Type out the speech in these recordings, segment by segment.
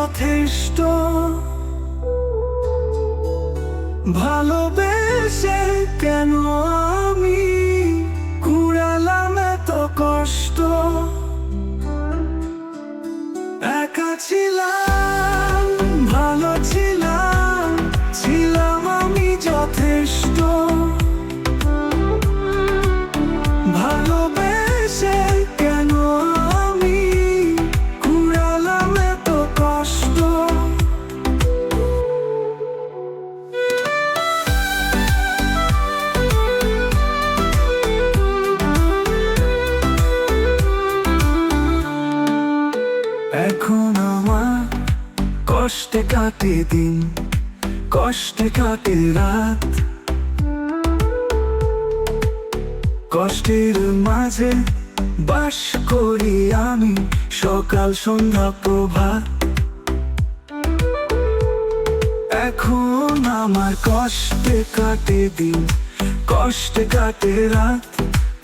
যথেষ্ট। ভালোবেসে কেন আমি কুড়ালাম এত কষ্ট। একা ছিলাম, ভালো ছিলাম, ছিলাম আমি যথেষ্ট। ভালোবেসে কেন আমি কুড়ালাম এত কষ্ট। এখন আমার কষ্টে কাটে দিন, কষ্টে কাটে রাত। কষ্টের মাঝে বাস করি আমি, সকাল সন্ধ্যা প্রভাত। এখন আমার কষ্টে কাটে দিন, কষ্টে কাটে রাত।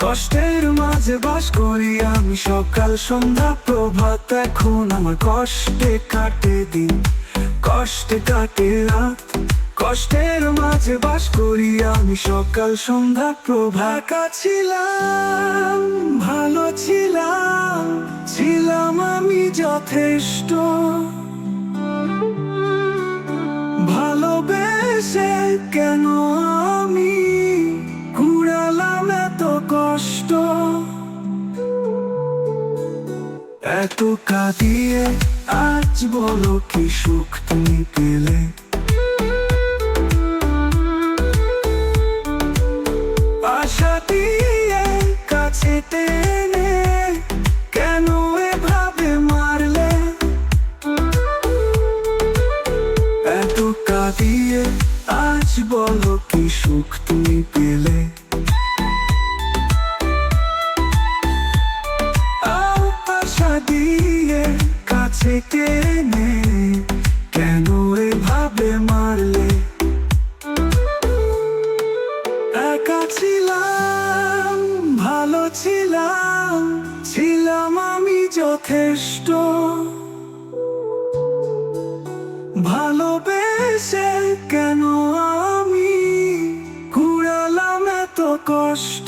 কষ্টের মাঝে বাস করি আমি, সকাল সন্ধ্যা প্রভাত। এখন আমার কষ্টে কাটে দিন, কষ্টে কাটে রাত। কষ্টের মাঝে বাস করি আমি, সকাল সন্ধ্যা প্রভাত। একা ছিলাম, ভালো ছিলাম, ছিলাম আমি যথেষ্ট। ভালোবেসে কেন আমি কুড়ালাম এত কষ্ট। এত কাঁদিয়ে আজ বলো কি সুখ তুমি পেলে। আশা দিয়ে কাছে টেনে কেন এভাবে মারলে। এত কাঁদিয়ে আজ বলো কি সুখ তুমি পেলে। আশা দিয়ে কাছে টেনে কেন এভাবে মারলে। একা ছিলাম, ভালো ছিলাম, ছিলাম আমি যথেষ্ট। ভালোবেসে কেন আমি কুড়ালাম এত কষ্ট।